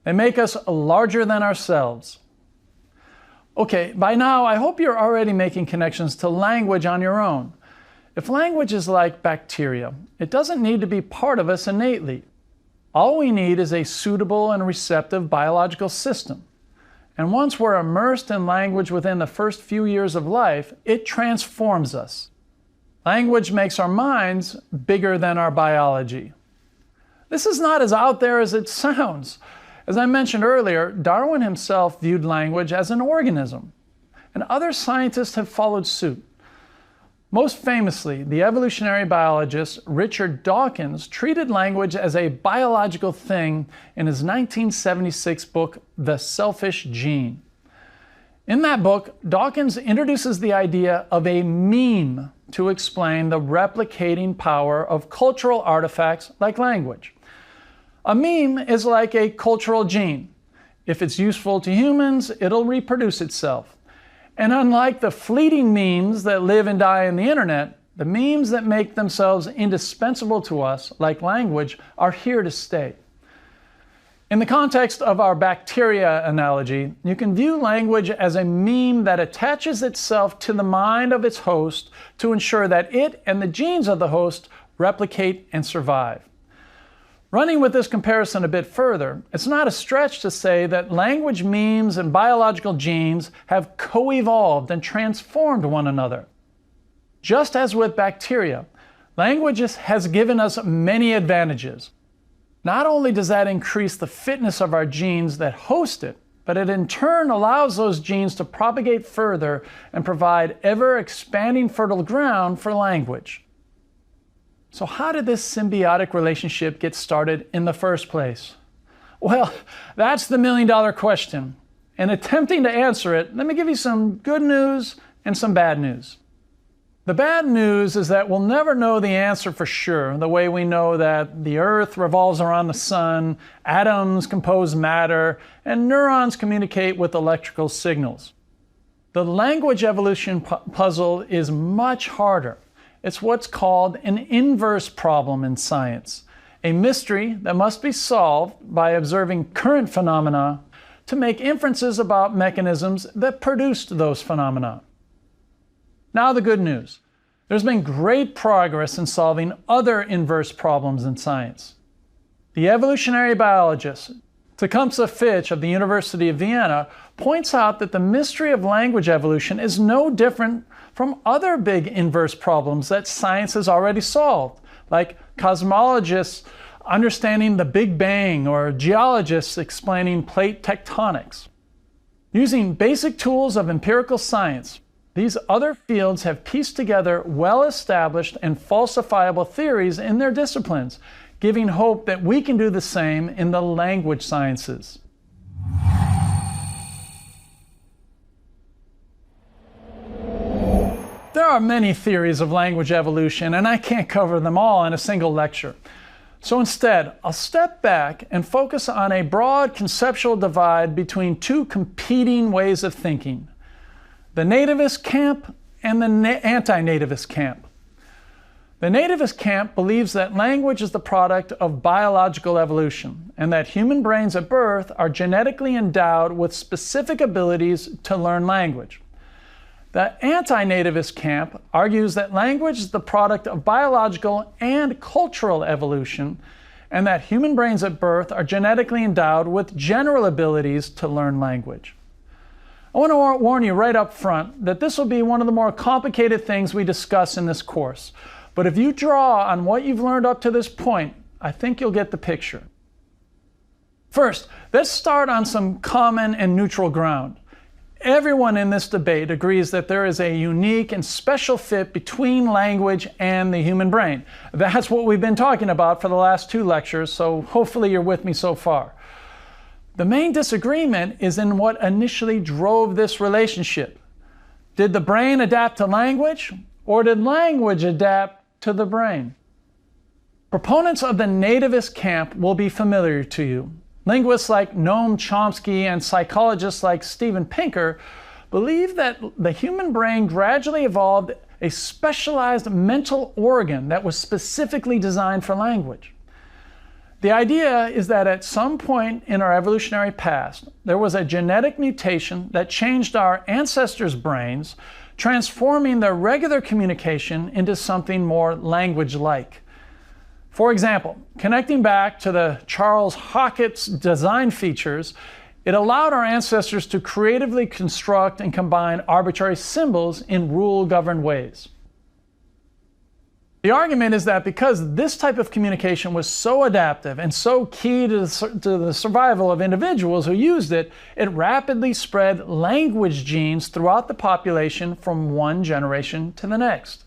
They make us larger than ourselves. Okay, by now I hope you're already making connections to language on your own. If language is like bacteria, it doesn't need to be part of us innately. All we need is a suitable and receptive biological system. And once we're immersed in language within the first few years of life, it transforms us. Language makes our minds bigger than our biology. This is not as out there as it sounds. As I mentioned earlier, Darwin himself viewed language as an organism, and other scientists have followed suit. Most famously, the evolutionary biologist Richard Dawkins treated language as a biological thing in his 1976 book, The Selfish Gene. In that book, Dawkins introduces the idea of a meme to explain the replicating power of cultural artifacts like language. A meme is like a cultural gene. If it's useful to humans, it'll reproduce itself. And unlike the fleeting memes that live and die on the internet, the memes that make themselves indispensable to us, like language, are here to stay. In the context of our bacteria analogy, you can view language as a meme that attaches itself to the mind of its host to ensure that it and the genes of the host replicate and survive. Running with this comparison a bit further, it's not a stretch to say that language memes and biological genes have co-evolved and transformed one another. Just as with bacteria, language has given us many advantages. Not only does that increase the fitness of our genes that host it, but it in turn allows those genes to propagate further and provide ever-expanding fertile ground for language. So how did this symbiotic relationship get started in the first place? Well, that's the million-dollar question. And attempting to answer it, let me give you some good news and some bad news. The bad news is that we'll never know the answer for sure, the way we know that the Earth revolves around the sun, atoms compose matter, and neurons communicate with electrical signals. The language evolution puzzle is much harder. It's what's called an inverse problem in science, a mystery that must be solved by observing current phenomena to make inferences about mechanisms that produced those phenomena. Now the good news. There's been great progress in solving other inverse problems in science. The evolutionary biologist Tecumseh Fitch of the University of Vienna points out that the mystery of language evolution is no different from other big inverse problems that science has already solved, like cosmologists understanding the Big Bang or geologists explaining plate tectonics. Using basic tools of empirical science, these other fields have pieced together well-established and falsifiable theories in their disciplines, giving hope that we can do the same in the language sciences. There are many theories of language evolution, and I can't cover them all in a single lecture. So instead, I'll step back and focus on a broad conceptual divide between two competing ways of thinking: the nativist camp and the anti-nativist camp. The nativist camp believes that language is the product of biological evolution, and that human brains at birth are genetically endowed with specific abilities to learn language. The anti-nativist camp argues that language is the product of biological and cultural evolution, and that human brains at birth are genetically endowed with general abilities to learn language. I want to warn you right up front that this will be one of the more complicated things we discuss in this course. But if you draw on what you've learned up to this point, I think you'll get the picture. First, let's start on some common and neutral ground. Everyone in this debate agrees that there is a unique and special fit between language and the human brain. That's what we've been talking about for the last two lectures, so hopefully you're with me so far. The main disagreement is in what initially drove this relationship. Did the brain adapt to language, or did language adapt to the brain? Proponents of the nativist camp will be familiar to you. Linguists like Noam Chomsky and psychologists like Steven Pinker believe that the human brain gradually evolved a specialized mental organ that was specifically designed for language. The idea is that at some point in our evolutionary past, there was a genetic mutation that changed our ancestors' brains, transforming their regular communication into something more language-like. For example, connecting back to the Charles Hockett's design features, it allowed our ancestors to creatively construct and combine arbitrary symbols in rule-governed ways. The argument is that because this type of communication was so adaptive and so key to the survival of individuals who used it, it rapidly spread language genes throughout the population from one generation to the next.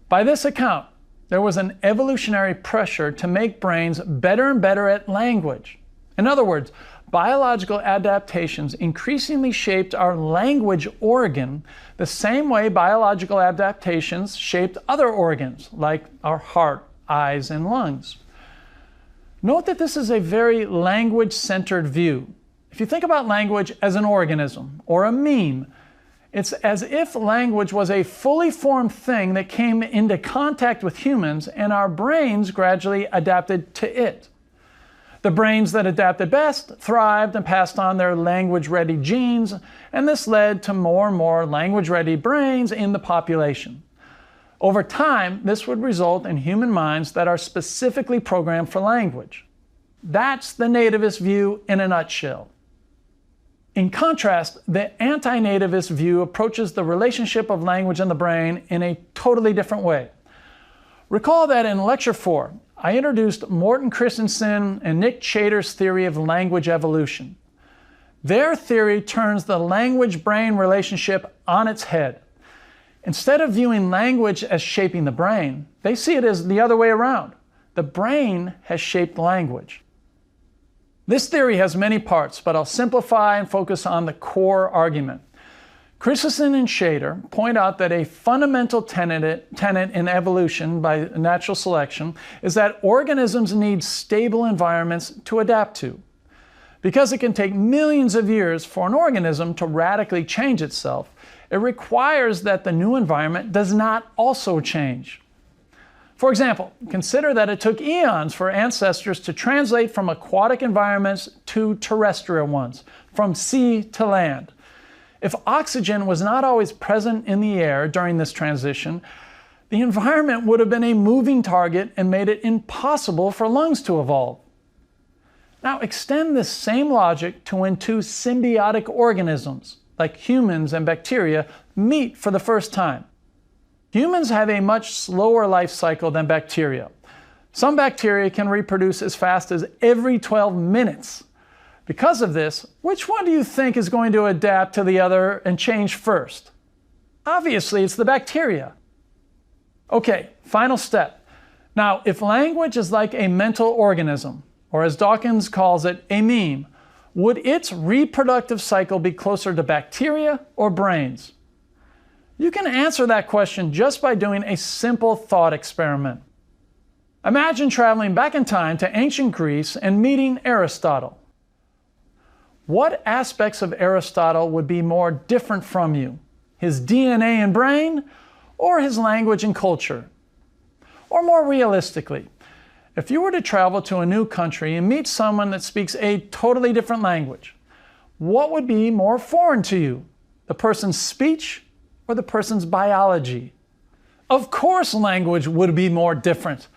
By this account, there was an evolutionary pressure to make brains better and better at language. In other words, biological adaptations increasingly shaped our language organ the same way biological adaptations shaped other organs, like our heart, eyes, and lungs. Note that this is a very language-centered view. If you think about language as an organism or a meme, it's as if language was a fully formed thing that came into contact with humans and our brains gradually adapted to it. The brains that adapted best thrived and passed on their language-ready genes, and this led to more and more language-ready brains in the population. Over time, this would result in human minds that are specifically programmed for language. That's the nativist view in a nutshell. In contrast, the anti-nativist view approaches the relationship of language and the brain in a totally different way. Recall that in Lecture 4, I introduced Morton Christensen and Nick Chater's theory of language evolution. Their theory turns the language-brain relationship on its head. Instead of viewing language as shaping the brain, they see it as the other way around. The brain has shaped language. This theory has many parts, but I'll simplify and focus on the core argument. Christensen and Chater point out that a fundamental tenet in evolution by natural selection is that organisms need stable environments to adapt to. Because it can take millions of years for an organism to radically change itself, it requires that the new environment does not also change. For example, consider that it took eons for ancestors to translate from aquatic environments to terrestrial ones, from sea to land. If oxygen was not always present in the air during this transition, the environment would have been a moving target and made it impossible for lungs to evolve. Now extend this same logic to when two symbiotic organisms, like humans and bacteria, meet for the first time. Humans have a much slower life cycle than bacteria. Some bacteria can reproduce as fast as every 12 minutes. Because of this, which one do you think is going to adapt to the other and change first? Obviously, it's the bacteria. Okay, final step. Now, if language is like a mental organism, or as Dawkins calls it, a meme, would its reproductive cycle be closer to bacteria or brains? You can answer that question just by doing a simple thought experiment. Imagine traveling back in time to ancient Greece and meeting Aristotle. What aspects of Aristotle would be more different from you? His DNA and brain, or his language and culture? Or more realistically, if you were to travel to a new country and meet someone that speaks a totally different language, what would be more foreign to you? The person's speech or the person's biology? Of course language would be more different.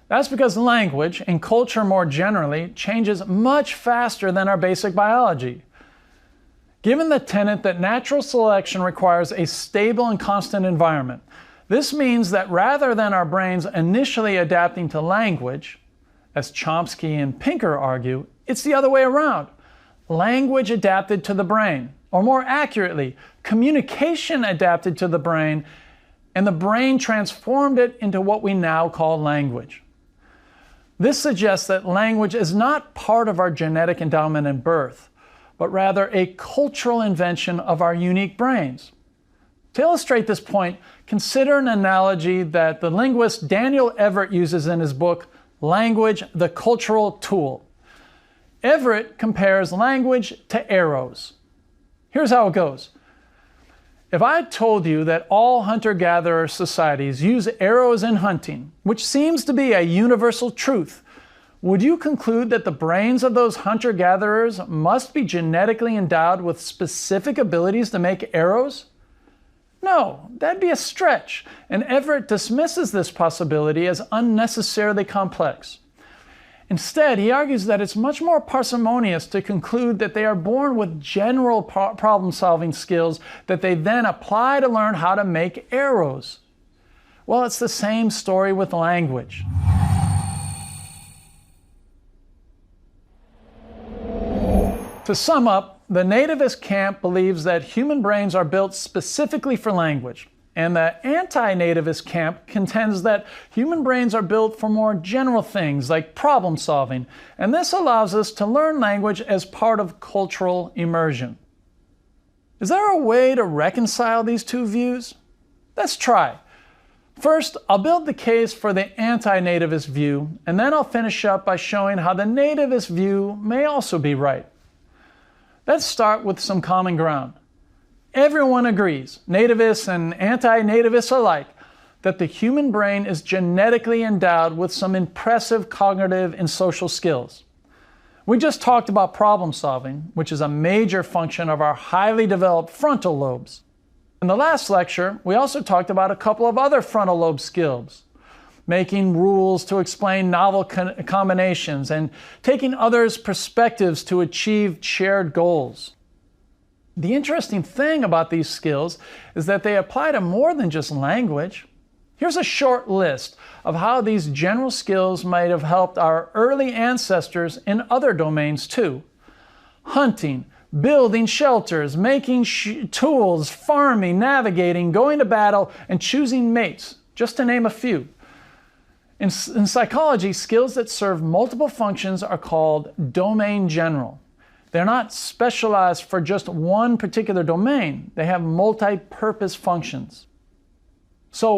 That's because language, and culture more generally, changes much faster than our basic biology. Given the tenet that natural selection requires a stable and constant environment, this means that rather than our brains initially adapting to language, as Chomsky and Pinker argue, it's the other way around. Language adapted to the brain, or more accurately, communication adapted to the brain, and the brain transformed it into what we now call language. This suggests that language is not part of our genetic endowment in birth, but rather a cultural invention of our unique brains. To illustrate this point, consider an analogy that the linguist Daniel Everett uses in his book, Language, the Cultural Tool. Everett compares language to arrows. Here's how it goes. If I told you that all hunter-gatherer societies use arrows in hunting, which seems to be a universal truth, would you conclude that the brains of those hunter-gatherers must be genetically endowed with specific abilities to make arrows? No, that'd be a stretch, and Everett dismisses this possibility as unnecessarily complex. Instead, he argues that it's much more parsimonious to conclude that they are born with general problem-solving skills that they then apply to learn how to make arrows. Well, it's the same story with language. To sum up, the nativist camp believes that human brains are built specifically for language, and the anti-nativist camp contends that human brains are built for more general things like problem solving, and this allows us to learn language as part of cultural immersion. Is there a way to reconcile these two views? Let's try. First, I'll build the case for the anti-nativist view, and then I'll finish up by showing how the nativist view may also be right. Let's start with some common ground. Everyone agrees, nativists and anti-nativists alike, that the human brain is genetically endowed with some impressive cognitive and social skills. We just talked about problem solving, which is a major function of our highly developed frontal lobes. In the last lecture, we also talked about a couple of other frontal lobe skills: making rules to explain novel combinations, and taking others' perspectives to achieve shared goals. The interesting thing about these skills is that they apply to more than just language. Here's a short list of how these general skills might have helped our early ancestors in other domains too: hunting, building shelters, making tools, farming, navigating, going to battle, and choosing mates, just to name a few. In psychology, skills that serve multiple functions are called domain general. They're not specialized for just one particular domain. They have multi-purpose functions. So